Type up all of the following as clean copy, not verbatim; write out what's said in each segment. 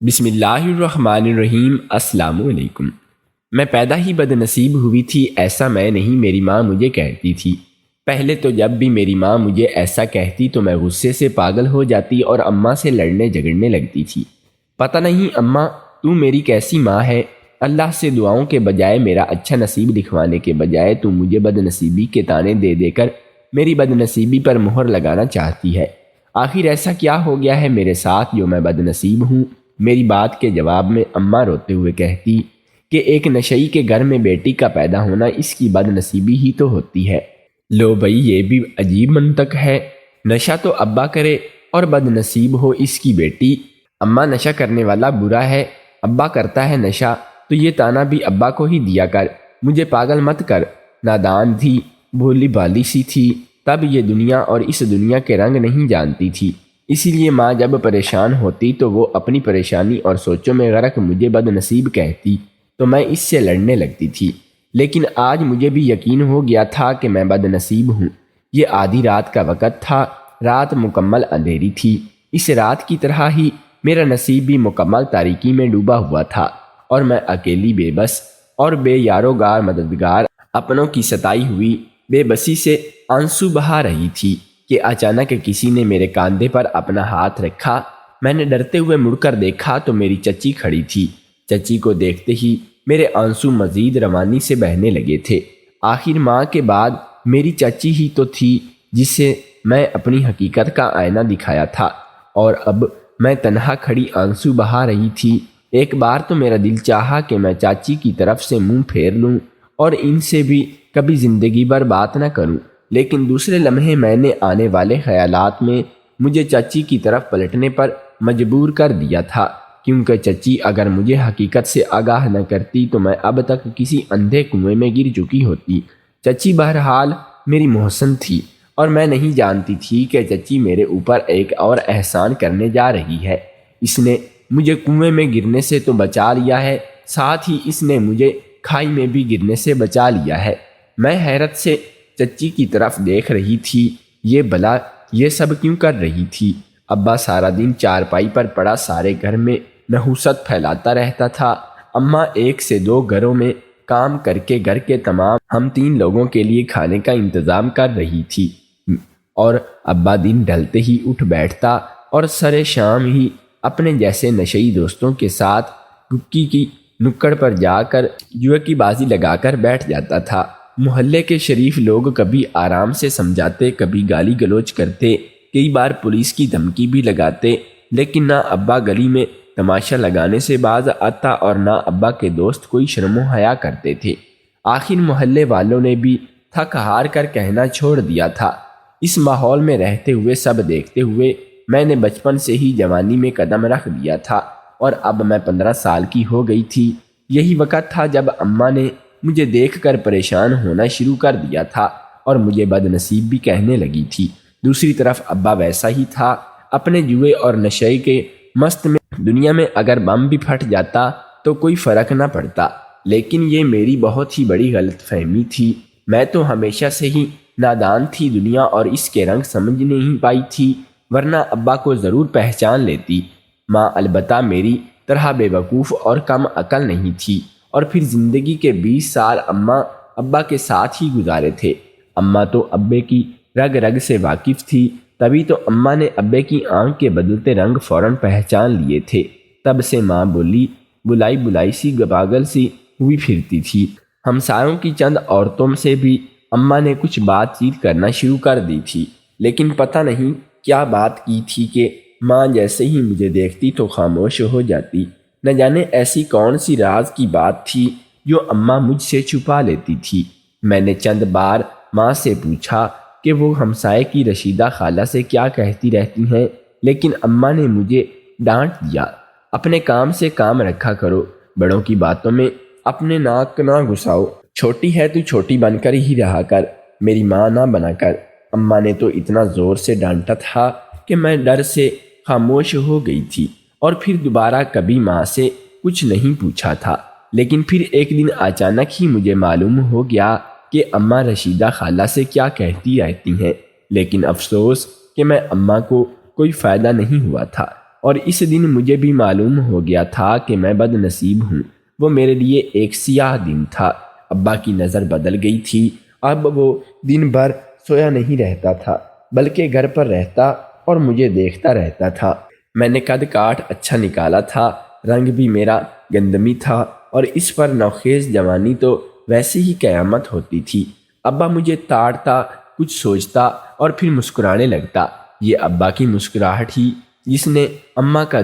بسم اللہ الرحمن الرحیم۔ السلام علیکم۔ میں پیدا ہی بد نصیب ہوئی تھی، ایسا میں نہیں میری ماں مجھے کہتی تھی۔ پہلے تو جب بھی میری ماں مجھے ایسا کہتی تو میں غصے سے پاگل ہو جاتی اور اماں سے لڑنے جھگڑنے لگتی تھی۔ پتہ نہیں اماں تو میری کیسی ماں ہے، اللہ سے دعاؤں کے بجائے میرا اچھا نصیب لکھوانے کے بجائے تو مجھے بد نصیبی کے طعنے دے دے کر میری بد نصیبی پر مہر لگانا چاہتی ہے۔ آخر ایسا کیا ہو گیا ہے میرے ساتھ جو میں بد نصیب ہوں؟ میری بات کے جواب میں اماں روتے ہوئے کہتی کہ ایک نشئی کے گھر میں بیٹی کا پیدا ہونا اس کی بد نصیبی ہی تو ہوتی ہے۔ لو بھئی، یہ بھی عجیب منطق ہے، نشہ تو ابا کرے اور بد نصیب ہو اس کی بیٹی۔ اماں نشہ کرنے والا برا ہے، ابا کرتا ہے نشہ، تو یہ طعنہ بھی ابا کو ہی دیا کر، مجھے پاگل مت کر۔ نادان تھی، بھولی بھالی سی تھی، تب یہ دنیا اور اس دنیا کے رنگ نہیں جانتی تھی، اسی لیے ماں جب پریشان ہوتی تو وہ اپنی پریشانی اور سوچوں میں غرق مجھے بد نصیب کہتی تو میں اس سے لڑنے لگتی تھی۔ لیکن آج مجھے بھی یقین ہو گیا تھا کہ میں بد نصیب ہوں۔ یہ آدھی رات کا وقت تھا، رات مکمل اندھیری تھی۔ اس رات کی طرح ہی میرا نصیب بھی مکمل تاریکی میں ڈوبا ہوا تھا، اور میں اکیلی بے بس اور بے یاروگار مددگار اپنوں کی ستائی ہوئی بے بسی سے آنسو بہا رہی تھی کہ اچانک کسی نے میرے کاندھے پر اپنا ہاتھ رکھا۔ میں نے ڈرتے ہوئے مڑ کر دیکھا تو میری چچی کھڑی تھی۔ چچی کو دیکھتے ہی میرے آنسو مزید روانی سے بہنے لگے تھے۔ آخر ماں کے بعد میری چچی ہی تو تھی جسے میں اپنی حقیقت کا آئینہ دکھایا تھا، اور اب میں تنہا کھڑی آنسو بہا رہی تھی۔ ایک بار تو میرا دل چاہا کہ میں چاچی کی طرف سے منہ پھیر لوں اور ان سے بھی کبھی زندگی بھر بات نہ کروں، لیکن دوسرے لمحے میں نے آنے والے خیالات میں مجھے چچی کی طرف پلٹنے پر مجبور کر دیا تھا، کیونکہ چچی اگر مجھے حقیقت سے آگاہ نہ کرتی تو میں اب تک کسی اندھے کنویں میں گر چکی ہوتی۔ چچی بہرحال میری محسن تھی، اور میں نہیں جانتی تھی کہ چچی میرے اوپر ایک اور احسان کرنے جا رہی ہے۔ اس نے مجھے کنویں میں گرنے سے تو بچا لیا ہے، ساتھ ہی اس نے مجھے کھائی میں بھی گرنے سے بچا لیا ہے۔ میں حیرت سے چچی کی طرف دیکھ رہی تھی، یہ بلا یہ سب کیوں کر رہی تھی؟ ابا سارا دن چارپائی پر پڑا سارے گھر میں نحوست پھیلاتا رہتا تھا، اماں 1 سے 2 گھروں میں کام کر کے گھر کے تمام ہم 3 لوگوں کے لیے کھانے کا انتظام کر رہی تھی، اور ابا دن ڈھلتے ہی اٹھ بیٹھتا اور سرے شام ہی اپنے جیسے نشئی دوستوں کے ساتھ گکی کی نکڑ پر جا کر جوئے کی بازی لگا کر بیٹھ جاتا تھا۔ محلے کے شریف لوگ کبھی آرام سے سمجھاتے، کبھی گالی گلوچ کرتے، کئی بار پولیس کی دھمکی بھی لگاتے، لیکن نہ ابا گلی میں تماشا لگانے سے باز آتا اور نہ ابا کے دوست کوئی شرم و حیا کرتے تھے۔ آخر محلے والوں نے بھی تھک ہار کر کہنا چھوڑ دیا تھا۔ اس ماحول میں رہتے ہوئے، سب دیکھتے ہوئے، میں نے بچپن سے ہی جوانی میں قدم رکھ دیا تھا، اور اب میں 15 سال کی ہو گئی تھی۔ یہی وقت تھا جب اماں نے مجھے دیکھ کر پریشان ہونا شروع کر دیا تھا اور مجھے بد نصیب بھی کہنے لگی تھی۔ دوسری طرف ابا ویسا ہی تھا، اپنے جوئے اور نشے کے مست میں دنیا میں اگر بم بھی پھٹ جاتا تو کوئی فرق نہ پڑتا۔ لیکن یہ میری بہت ہی بڑی غلط فہمی تھی۔ میں تو ہمیشہ سے ہی نادان تھی، دنیا اور اس کے رنگ سمجھ نہیں پائی تھی، ورنہ ابا کو ضرور پہچان لیتی۔ ماں البتہ میری طرح بے وقوف اور کم عقل نہیں تھی، اور پھر زندگی کے 20 سال اماں ابا کے ساتھ ہی گزارے تھے۔ اماں تو ابے کی رگ رگ سے واقف تھی، تبھی تو اماں نے ابے کی آنکھ کے بدلتے رنگ فوراً پہچان لیے تھے۔ تب سے ماں بلائی بلائی سی پاگل سی ہوئی پھرتی تھی۔ ہمسایوں کی چند عورتوں سے بھی اماں نے کچھ بات چیت کرنا شروع کر دی تھی، لیکن پتہ نہیں کیا بات کی تھی کہ ماں جیسے ہی مجھے دیکھتی تو خاموش ہو جاتی۔ نہ جانے ایسی کون سی راز کی بات تھی جو اماں مجھ سے چھپا لیتی تھی۔ میں نے چند بار ماں سے پوچھا کہ وہ ہمسائے کی رشیدہ خالہ سے کیا کہتی رہتی ہیں، لیکن اماں نے مجھے ڈانٹ دیا، اپنے کام سے کام رکھا کرو، بڑوں کی باتوں میں اپنے ناک نہ گھساؤ، چھوٹی ہے تو چھوٹی بن کر ہی رہا کر، میری ماں نہ بنا کر۔ اماں نے تو اتنا زور سے ڈانٹا تھا کہ میں ڈر سے خاموش ہو گئی تھی، اور پھر دوبارہ کبھی ماں سے کچھ نہیں پوچھا تھا۔ لیکن پھر ایک دن اچانک ہی مجھے معلوم ہو گیا کہ اماں رشیدہ خالہ سے کیا کہتی رہتی ہیں، لیکن افسوس کہ میں اماں کو کوئی فائدہ نہیں ہوا تھا۔ اور اس دن مجھے بھی معلوم ہو گیا تھا کہ میں بد نصیب ہوں۔ وہ میرے لیے ایک سیاہ دن تھا۔ ابا کی نظر بدل گئی تھی۔ اب وہ دن بھر سویا نہیں رہتا تھا بلکہ گھر پر رہتا اور مجھے دیکھتا رہتا تھا۔ میں نے قد کاٹ اچھا نکالا تھا، رنگ بھی میرا گندمی تھا، اور اس پر نوخیز جوانی تو ویسے ہی قیامت ہوتی تھی۔ ابا مجھے تاڑتا، کچھ سوچتا اور پھر مسکرانے لگتا۔ یہ ابا کی مسکراہٹ ہی جس نے اماں کا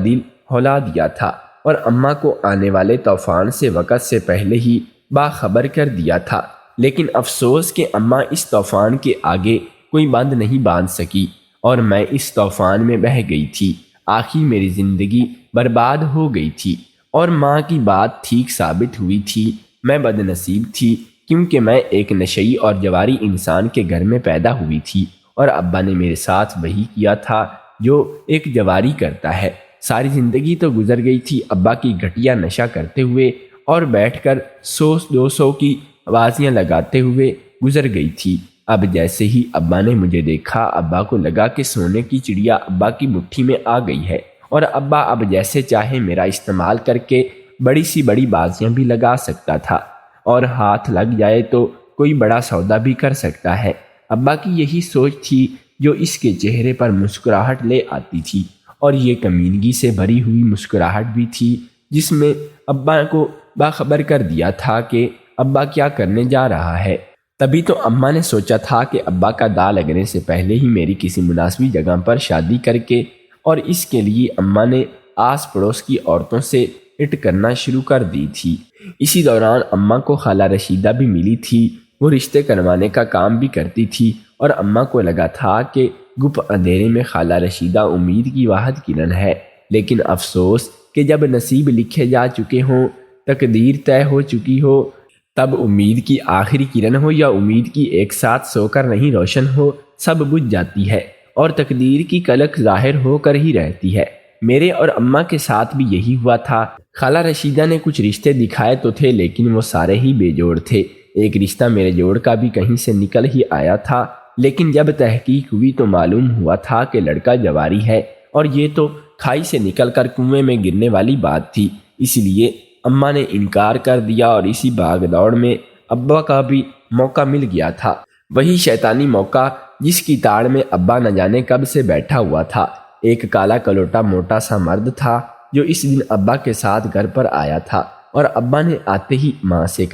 دل ہلا دیا تھا اور اماں کو آنے والے طوفان سے وقت سے پہلے ہی باخبر کر دیا تھا۔ لیکن افسوس کہ اماں اس طوفان کے آگے کوئی بند نہیں باندھ سکی اور میں اس طوفان میں بہہ گئی تھی۔ آخر میری زندگی برباد ہو گئی تھی اور ماں کی بات ٹھیک ثابت ہوئی تھی۔ میں بد نصیب تھی کیونکہ میں ایک نشئی اور جواری انسان کے گھر میں پیدا ہوئی تھی اور ابا نے میرے ساتھ وہی کیا تھا جو ایک جواری کرتا ہے۔ ساری زندگی تو گزر گئی تھی ابا کی گھٹیا نشہ کرتے ہوئے اور بیٹھ کر 100-200 کی آوازیاں لگاتے ہوئے گزر گئی تھی۔ اب جیسے ہی ابا نے مجھے دیکھا، ابا کو لگا کہ سونے کی چڑیا ابا کی مٹھی میں آ گئی ہے اور ابا اب جیسے چاہے میرا استعمال کر کے بڑی سی بڑی بازیاں بھی لگا سکتا تھا اور ہاتھ لگ جائے تو کوئی بڑا سودا بھی کر سکتا ہے۔ ابا کی یہی سوچ تھی جو اس کے چہرے پر مسکراہٹ لے آتی تھی، اور یہ کمینگی سے بھری ہوئی مسکراہٹ بھی تھی جس میں ابا کو باخبر کر دیا تھا کہ ابا کیا کرنے جا رہا ہے۔ تبھی تو اماں نے سوچا تھا کہ ابا کا داغ لگنے سے پہلے ہی میری کسی مناسب جگہ پر شادی کر کے، اور اس کے لیے اماں نے آس پڑوس کی عورتوں سے اٹ کرنا شروع کر دی تھی۔ اسی دوران اماں کو خالہ رشیدہ بھی ملی تھی۔ وہ رشتے کروانے کا کام بھی کرتی تھی اور اماں کو لگا تھا کہ گپ اندھیرے میں خالہ رشیدہ امید کی واحد کرن ہے۔ لیکن افسوس کہ جب نصیب لکھے جا چکے ہوں، تقدیر طے ہو چکی ہو، تب امید کی آخری کرن ہو یا امید کی ایک ساتھ سو کر نہیں روشن ہو، سب بجھ جاتی ہے اور تقدیر کی کلک ظاہر ہو کر ہی رہتی ہے۔ میرے اور اماں کے ساتھ بھی یہی ہوا تھا۔ خالہ رشیدہ نے کچھ رشتے دکھائے تو تھے لیکن وہ سارے ہی بے جوڑ تھے۔ ایک رشتہ میرے جوڑ کا بھی کہیں سے نکل ہی آیا تھا، لیکن جب تحقیق ہوئی تو معلوم ہوا تھا کہ لڑکا جواری ہے، اور یہ تو کھائی سے نکل کر کنویں میں گرنے والی بات تھی۔ اس لیے اماں نے انکار کر دیا اور اسی بھاگ دوڑ میں ابا کا بھی موقع مل گیا تھا، وہی شیطانی موقع جس کی تاڑ میں ابا نہ جانے کب سے بیٹھا ہوا تھا۔ ایک کالا کلوٹا موٹا سا مرد تھا جو اس دن ابا کے ساتھ گھر پر آیا تھا، اور ابا نے آتے ہی ماں سے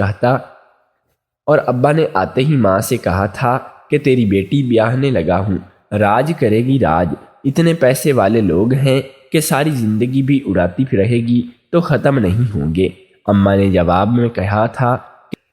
کہا تھا کہ تیری بیٹی بیاہنے لگا ہوں، راج کرے گی راج، اتنے پیسے والے لوگ ہیں کہ ساری زندگی بھی اڑاتی رہے گی تو ختم نہیں ہوں گے۔ اماں نے جواب میں کہا تھا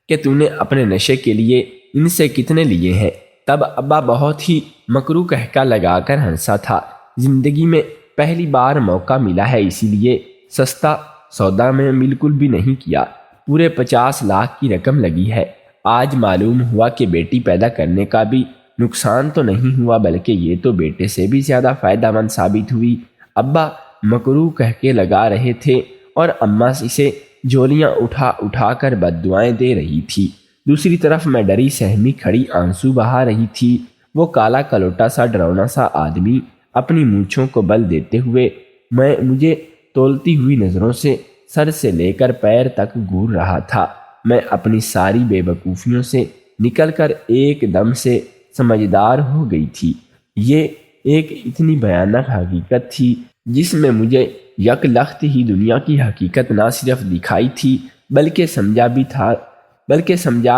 کہ تو نے اپنے نشے کے لیے ان سے کتنے لیے ہیں؟ تب ابا بہت ہی مکروہ کہکا لگا کر ہنسا تھا۔ زندگی میں پہلی بار موقع ملا ہے، اسی لیے سستا سودا میں بالکل بھی نہیں کیا۔ پورے 50 لاکھ کی رقم لگی ہے۔ آج معلوم ہوا کہ بیٹی پیدا کرنے کا بھی نقصان تو نہیں ہوا بلکہ یہ تو بیٹے سے بھی زیادہ فائدہ مند ثابت ہوئی۔ ابا مکروہ کہہ کے لگا رہے تھے اور اماں اسے جھولیاں اٹھا اٹھا کر بددعائیں دے رہی تھی۔ دوسری طرف میں ڈری سہمی کھڑی آنسو بہا رہی تھی۔ وہ کالا کلوٹا سا ڈرونا سا آدمی اپنی مونچھوں کو بل دیتے ہوئے مجھے تولتی ہوئی نظروں سے سر سے لے کر پیر تک گور رہا تھا۔ میں اپنی ساری بے وقوفیوں سے نکل کر ایک دم سے سمجھدار ہو گئی تھی۔ یہ ایک اتنی بھیانک حقیقت تھی جس میں مجھے یک لخت ہی دنیا کی حقیقت نہ صرف دکھائی تھی بلکہ سمجھا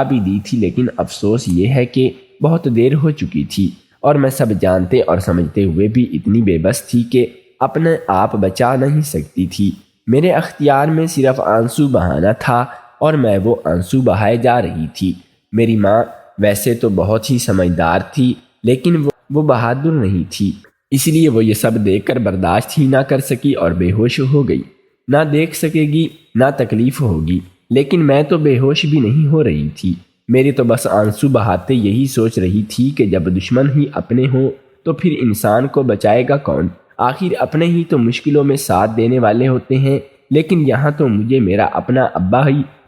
بھی دی تھی، لیکن افسوس یہ ہے کہ بہت دیر ہو چکی تھی اور میں سب جانتے اور سمجھتے ہوئے بھی اتنی بے بس تھی کہ اپنے آپ بچا نہیں سکتی تھی۔ میرے اختیار میں صرف آنسو بہانا تھا اور میں وہ آنسو بہائے جا رہی تھی۔ میری ماں ویسے تو بہت ہی سمجھدار تھی لیکن وہ بہادر نہیں تھی، اس لیے وہ یہ سب دیکھ کر برداشت ہی نہ کر سکی اور بے ہوش ہو گئی۔ نہ دیکھ سکے گی نہ تکلیف ہوگی، لیکن میں تو بے ہوش بھی نہیں ہو رہی تھی۔ میری تو بس آنسو بہاتے یہی سوچ رہی تھی کہ جب دشمن ہی اپنے ہوں تو پھر انسان کو بچائے گا کون؟ آخر اپنے ہی تو مشکلوں میں ساتھ دینے والے ہوتے ہیں، لیکن یہاں تو مجھے میرا اپنا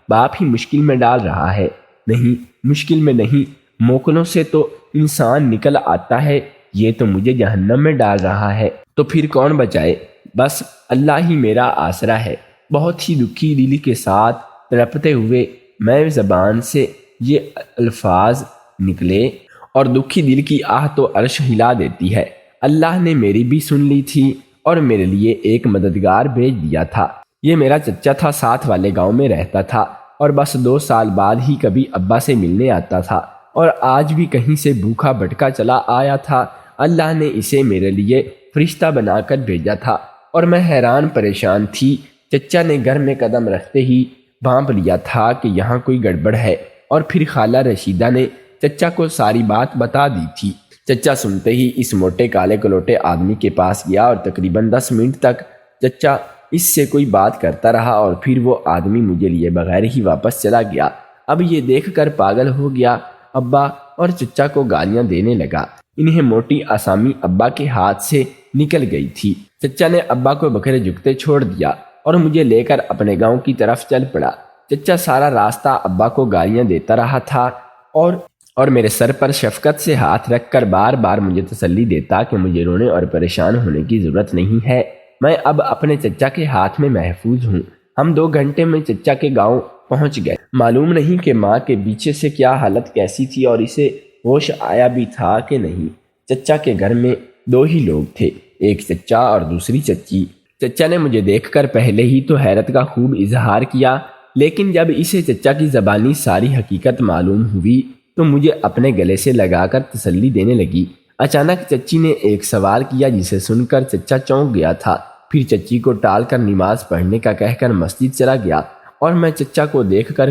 باپ ہی مشکل میں ڈال رہا ہے۔ نہیں، مشکل میں نہیں، موکلوں سے تو انسان نکل آتا ہے، یہ تو مجھے جہنم میں ڈال رہا ہے، تو پھر کون بچائے؟ بس اللہ ہی میرا آسرا ہے۔ بہت ہی دکھی دل کے ساتھ تڑپتے ہوئے میں زبان سے یہ الفاظ نکلے، اور دکھی دل کی آہ تو عرش ہلا دیتی ہے۔ اللہ نے میری بھی سن لی تھی اور میرے لیے ایک مددگار بھیج دیا تھا۔ یہ میرا چچا تھا، ساتھ والے گاؤں میں رہتا تھا، اور بس 2 سال بعد ہی کبھی ابا سے ملنے آتا تھا، اور آج بھی کہیں سے بھوکا بھٹکا چلا آیا تھا۔ اللہ نے اسے میرے لیے فرشتہ بنا کر بھیجا تھا، اور میں حیران پریشان تھی۔ چچا نے گھر میں قدم رکھتے ہی بھانپ لیا تھا کہ یہاں کوئی گڑبڑ ہے، اور پھر خالہ رشیدہ نے چچا کو ساری بات بتا دی تھی۔ چچا سنتے ہی اس موٹے کالے کلوٹے آدمی کے پاس گیا، اور تقریباً 10 منٹ تک چچا اس سے کوئی بات کرتا رہا، اور پھر وہ آدمی مجھے لیے بغیر ہی واپس چلا گیا۔ اب یہ دیکھ کر پاگل ہو گیا، ابا اور چچا کو گالیاں دینے لگا۔ انہیں موٹی آسامی ابا کے ہاتھ سے نکل گئی تھی۔ چچا نے ابا کو بکھرے جھکتے چھوڑ دیا اور مجھے لے کر اپنے گاؤں کی طرف چل پڑا۔ چچا سارا راستہ ابا کو گالیاں دیتا رہا تھا، اور میرے سر پر شفقت سے ہاتھ رکھ کر بار بار مجھے تسلی دیتا کہ مجھے رونے اور پریشان ہونے کی ضرورت نہیں ہے، میں اب اپنے چچا کے ہاتھ میں محفوظ ہوں۔ ہم 2 گھنٹے میں چچا کے گاؤں پہنچ گئے۔ معلوم نہیں کہ ماں کے پیچھے سے کیا حالت کیسی تھی اور اسے ہوش آیا بھی تھا کہ نہیں۔ چچا کے گھر میں 2 ہی لوگ تھے، ایک چچا اور دوسری چچی۔ چچا نے مجھے دیکھ کر پہلے ہی تو حیرت کا خوب اظہار کیا، لیکن جب اسے چچا کی زبانی ساری حقیقت معلوم ہوئی تو مجھے اپنے گلے سے لگا کر تسلی دینے لگی۔ اچانک چچی نے ایک سوال کیا جسے سن کر چچا چونک گیا تھا، پھر چچی کو ٹال کر نماز پڑھنے کا کہہ کر مسجد چلا گیا، اور میں چچا کو دیکھ کر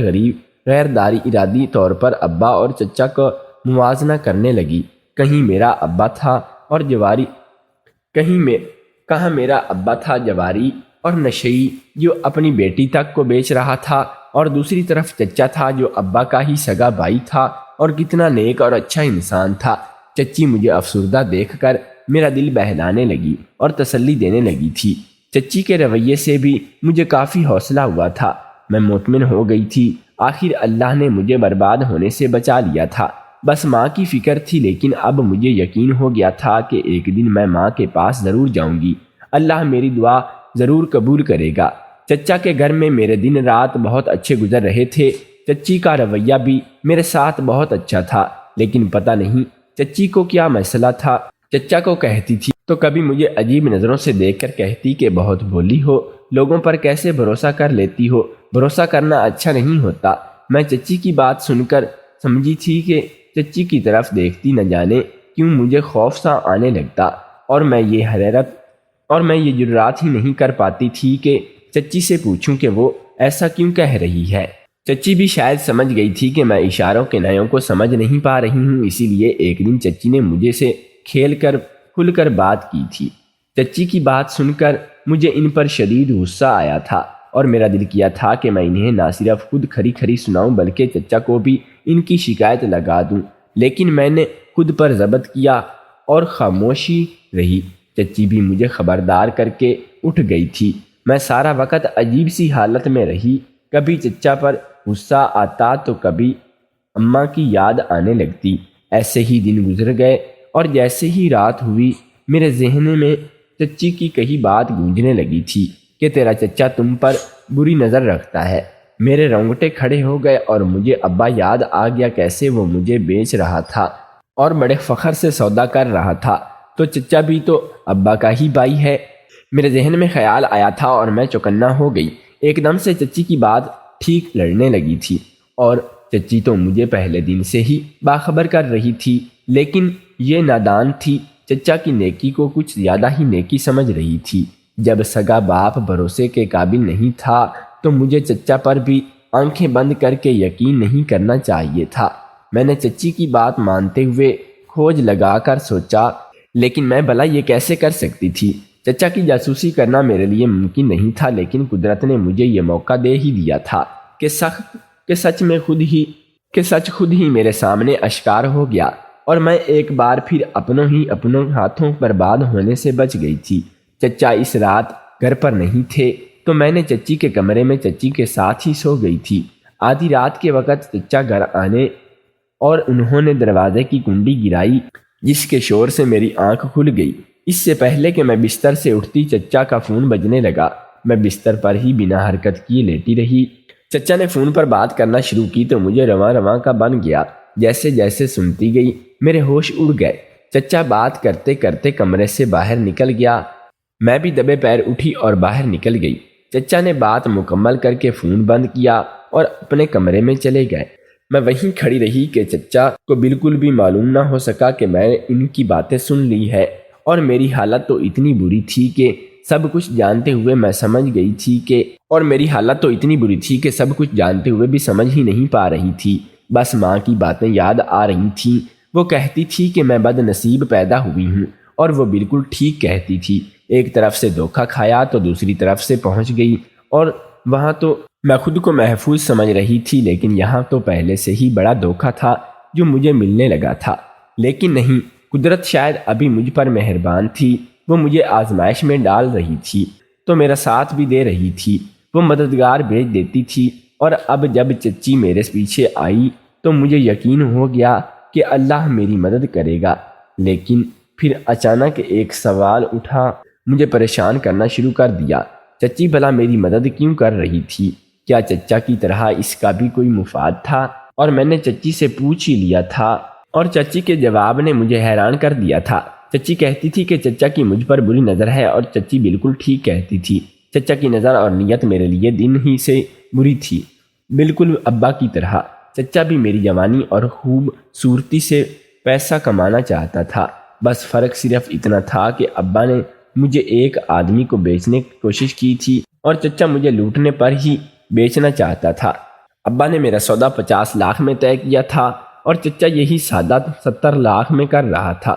غیر ارادی طور پر ابا اور چچا کو موازنہ کرنے لگی۔ کہیں میرا ابا تھا اور جواری کہاں میرا ابا تھا جواری اور نشئی جو اپنی بیٹی تک کو بیچ رہا تھا، اور دوسری طرف چچا تھا جو ابا کا ہی سگا بھائی تھا اور کتنا نیک اور اچھا انسان تھا۔ چچی مجھے افسردہ دیکھ کر میرا دل بہلانے لگی اور تسلی دینے لگی تھی۔ چچی کے رویے سے بھی مجھے کافی حوصلہ ہوا تھا، میں مطمئن ہو گئی تھی۔ آخر اللہ نے مجھے برباد ہونے سے بچا لیا تھا۔ بس ماں کی فکر تھی، لیکن اب مجھے یقین ہو گیا تھا کہ ایک دن میں ماں کے پاس ضرور جاؤں گی۔ اللہ میری دعا ضرور قبول کرے گا۔ چچا کے گھر میں میرے دن رات بہت اچھے گزر رہے تھے۔ چچی کا رویہ بھی میرے ساتھ بہت اچھا تھا، لیکن پتہ نہیں چچی کو کیا مسئلہ تھا۔ چچا کو کہتی تھی تو کبھی مجھے عجیب نظروں سے دیکھ کر کہتی کہ بہت بھولی ہو، لوگوں پر کیسے بھروسہ کر لیتی ہو، بھروسہ کرنا اچھا نہیں ہوتا۔ میں چچی کی بات سن کر سمجھی تھی کہ چچی کی طرف دیکھتی نہ جانے کیوں مجھے خوف سا آنے لگتا، اور میں یہ جرات ہی نہیں کر پاتی تھی کہ چچی سے پوچھوں کہ وہ ایسا کیوں کہہ رہی ہے۔ چچی بھی شاید سمجھ گئی تھی کہ میں اشاروں کے نعیوں کو سمجھ نہیں پا رہی ہوں، اسی لیے ایک دن چچی نے مجھے سے کھل کر بات کی تھی۔ چچی کی بات سن کر مجھے ان پر شدید غصہ آیا تھا، اور میرا دل کیا تھا کہ میں انہیں نہ صرف خود کھری سناؤں بلکہ چچا کو بھی ان کی شکایت لگا دوں، لیکن میں نے خود پر ضبط کیا اور خاموشی رہی۔ چچی بھی مجھے خبردار کر کے اٹھ گئی تھی۔ میں سارا وقت عجیب سی حالت میں رہی، کبھی چچا پر غصہ آتا تو کبھی اماں کی یاد آنے لگتی۔ ایسے ہی دن گزر گئے، اور جیسے ہی رات ہوئی میرے ذہن میں چچی کی کہی بات گونجنے لگی تھی کہ تیرا چچا تم پر بری نظر رکھتا ہے۔ میرے رونگٹے کھڑے ہو گئے اور مجھے ابا یاد آ گیا، کیسے وہ مجھے بیچ رہا تھا اور بڑے فخر سے سودا کر رہا تھا، تو چچا بھی تو ابا کا ہی بھائی ہے۔ میرے ذہن میں خیال آیا تھا اور میں چوکنا ہو گئی۔ ایک دم سے چچی کی بات ٹھیک لڑنے لگی تھی، اور چچی تو مجھے پہلے دن سے ہی باخبر کر رہی تھی، لیکن یہ نادان تھی، چچا کی نیکی کو کچھ زیادہ ہی نیکی سمجھ رہی تھی۔ جب سگا باپ بھروسے کے قابل نہیں تھا تو مجھے چچا پر بھی آنکھیں بند کر کے یقین نہیں کرنا چاہیے تھا۔ میں نے چچی کی بات مانتے ہوئے کھوج لگا کر سوچا، لیکن میں بھلا یہ کیسے کر سکتی تھی؟ چچا کی جاسوسی کرنا میرے لیے ممکن نہیں تھا، لیکن قدرت نے مجھے یہ موقع دے ہی دیا تھا کہ سچ خود ہی میرے سامنے اشکار ہو گیا، اور میں ایک بار پھر اپنوں ہاتھوں برباد ہونے سے بچ گئی تھی۔ چچا اس رات گھر پر نہیں تھے، تو میں نے چچی کے کمرے میں چچی کے ساتھ ہی سو گئی تھی۔ آدھی رات کے وقت چچا گھر آنے اور انہوں نے دروازے کی کنڈی گرائی جس کے شور سے میری آنکھ کھل گئی۔ اس سے پہلے کہ میں بستر سے اٹھتی چچا کا فون بجنے لگا۔ میں بستر پر ہی بنا حرکت کیے لیٹی رہی۔ چچا نے فون پر بات کرنا شروع کی تو مجھے رواں رواں کا بن گیا۔ جیسے جیسے سنتی گئی میرے ہوش اڑ گئے۔ چچا بات کرتے کرتے کمرے سے باہر نکل گیا۔ میں بھی دبے پیر اٹھی اور باہر نکل گئی۔ چچا نے بات مکمل کر کے فون بند کیا اور اپنے کمرے میں چلے گئے۔ میں وہیں کھڑی رہی کہ چچا کو بالکل بھی معلوم نہ ہو سکا کہ میں نے ان کی باتیں سن لی ہے، اور میری حالت تو اتنی بری تھی کہ سب کچھ جانتے ہوئے میں سمجھ گئی تھی کہ سب کچھ جانتے ہوئے بھی سمجھ ہی نہیں پا رہی تھی۔ بس ماں کی باتیں یاد آ رہی تھیں۔ وہ کہتی تھی کہ میں بد نصیب پیدا ہوئی ہوں، اور وہ بالکل ٹھیک کہتی تھی۔ ایک طرف سے دھوکہ کھایا تو دوسری طرف سے پہنچ گئی، اور وہاں تو میں خود کو محفوظ سمجھ رہی تھی، لیکن یہاں تو پہلے سے ہی بڑا دھوکہ تھا جو مجھے ملنے لگا تھا۔ لیکن نہیں، قدرت شاید ابھی مجھ پر مہربان تھی۔ وہ مجھے آزمائش میں ڈال رہی تھی تو میرا ساتھ بھی دے رہی تھی۔ وہ مددگار بھیج دیتی تھی، اور اب جب چچی میرے پیچھے آئی تو مجھے یقین ہو گیا کہ اللہ میری مدد کرے گا۔ لیکن پھر اچانک ایک سوال اٹھا، مجھے پریشان کرنا شروع کر دیا۔ چچی بھلا میری مدد کیوں کر رہی تھی؟ کیا چچا کی طرح اس کا بھی کوئی مفاد تھا؟ اور میں نے چچی سے پوچھ ہی لیا تھا، اور چچی کے جواب نے مجھے حیران کر دیا تھا۔ چچی کہتی تھی کہ چچا کی مجھ پر بری نظر ہے، اور چچی بالکل ٹھیک کہتی تھی۔ چچا کی نظر اور نیت میرے لیے دن ہی سے بری تھی، بالکل ابا کی طرح۔ چچا بھی میری جوانی اور خوبصورتی سے پیسہ کمانا چاہتا تھا، بس فرق صرف اتنا تھا کہ ابا نے مجھے ایک آدمی کو بیچنے کی کوشش کی تھی، اور چچا مجھے لوٹنے پر ہی بیچنا چاہتا تھا۔ ابا نے میرا سودا 50 لاکھ میں طے کیا تھا، اور چچا یہی سادہ 70 لاکھ میں کر رہا تھا۔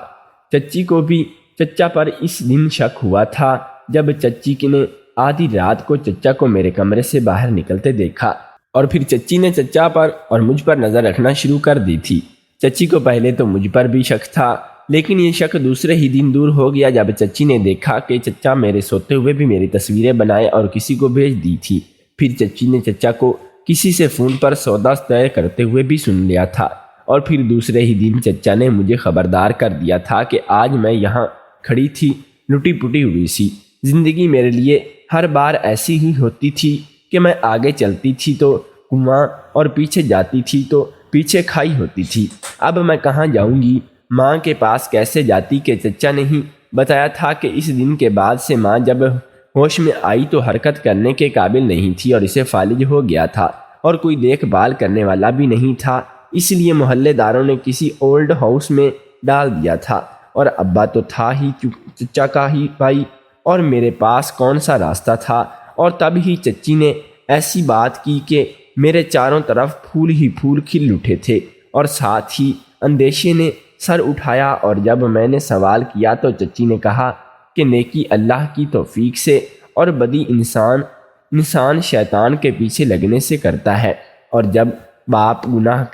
چچی کو بھی چچا پر اس دن شک ہوا تھا جب چچی نے آدھی رات کو چچا کو میرے کمرے سے باہر نکلتے دیکھا، اور پھر چچی نے چچا پر اور مجھ پر نظر رکھنا شروع کر دی تھی۔ چچی کو پہلے تو مجھ پر بھی شک تھا، لیکن یہ شک دوسرے ہی دن دور ہو گیا جب چچی نے دیکھا کہ چچا میرے سوتے ہوئے بھی میری تصویریں بنائے اور کسی کو بھیج دی تھی۔ پھر چچی نے چچا کو کسی سے فون پر سودا طے کرتے ہوئے بھی سن لیا تھا، اور پھر دوسرے ہی دن چچا نے مجھے خبردار کر دیا تھا کہ آج میں یہاں کھڑی تھی لٹی پٹی ہوئی سی۔ زندگی میرے لیے ہر بار ایسی ہی ہوتی تھی کہ میں آگے چلتی تھی تو کنواں، اور پیچھے جاتی تھی تو پیچھے کھائی ہوتی تھی۔ اب میں کہاں جاؤں گی؟ ماں کے پاس کیسے جاتی کہ چچا نے ہی بتایا تھا کہ اس دن کے بعد سے ماں جب ہوش میں آئی تو حرکت کرنے کے قابل نہیں تھی، اور اسے فالج ہو گیا تھا، اور کوئی دیکھ بھال کرنے والا بھی نہیں تھا۔ اس لیے محلے داروں نے کسی اولڈ ہاؤس میں ڈال دیا تھا، اور ابا تو تھا ہی چچا کا ہی بھائی، اور میرے پاس کون سا راستہ تھا؟ اور تب ہی چچی نے ایسی بات کی کہ میرے چاروں طرف پھول ہی پھول کھل اٹھے تھے، اور ساتھ ہی اندیشے نے سر اٹھایا۔ اور جب میں نے سوال کیا تو چچی نے کہا کہ نیکی اللہ کی توفیق سے، اور بدی انسان شیطان کے پیچھے لگنے سے کرتا ہے، اور جب باپ گناہ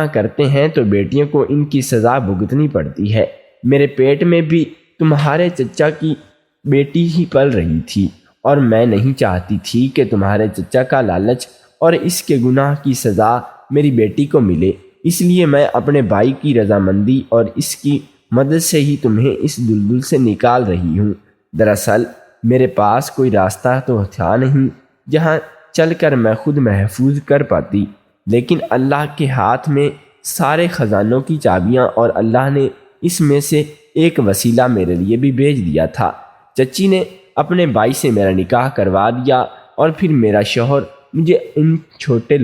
کرتے ہیں تو بیٹیوں کو ان کی سزا بھگتنی پڑتی ہے۔ میرے پیٹ میں بھی تمہارے چچا کی بیٹی ہی پل رہی تھی، اور میں نہیں چاہتی تھی کہ تمہارے چچا کا لالچ اور اس کے گناہ کی سزا میری بیٹی کو ملے۔ اس لیے میں اپنے بھائی کی رضامندی اور اس کی مدد سے ہی تمہیں اس دلدل سے نکال رہی ہوں۔ دراصل میرے پاس کوئی راستہ تو تھا نہیں جہاں چل کر میں خود محفوظ کر پاتی، لیکن اللہ کے ہاتھ میں سارے خزانوں کی چابیاں، اور اللہ نے اس میں سے ایک وسیلہ میرے لیے بھی بھیج دیا تھا۔ چچی نے اپنے بھائی سے میرا نکاح کروا دیا، اور پھر میرا شوہر مجھے ان جھوٹے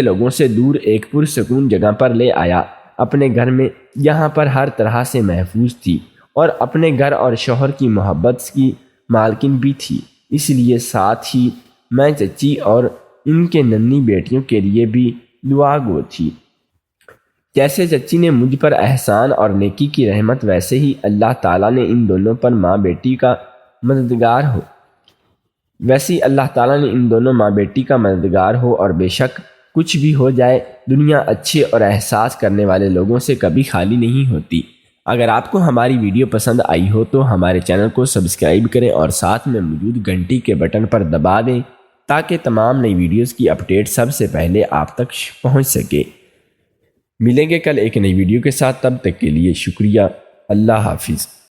لوگوں سے دور ایک پرسکون جگہ پر لے آیا، اپنے گھر میں، یہاں پر ہر طرح سے محفوظ تھی، اور اپنے گھر اور شوہر کی محبت کی مالکن بھی تھی۔ اس لیے ساتھ ہی میں چچی اور ان کے ننھی بیٹیوں کے لیے بھی دعا گو تھی۔ جیسے چچی نے مجھ پر احسان اور نیکی کی رحمت، ویسے ہی اللہ تعالیٰ نے ان دونوں ماں بیٹی کا مددگار ہو، اور بے شک کچھ بھی ہو جائے، دنیا اچھے اور احساس کرنے والے لوگوں سے کبھی خالی نہیں ہوتی۔ اگر آپ کو ہماری ویڈیو پسند آئی ہو تو ہمارے چینل کو سبسکرائب کریں، اور ساتھ میں موجود گھنٹی کے بٹن پر دبا دیں تاکہ تمام نئی ویڈیوز کی اپڈیٹ سب سے پہلے آپ تک پہنچ سکے۔ ملیں گے کل ایک نئی ویڈیو کے ساتھ، تب تک کے لیے شکریہ۔ اللہ حافظ۔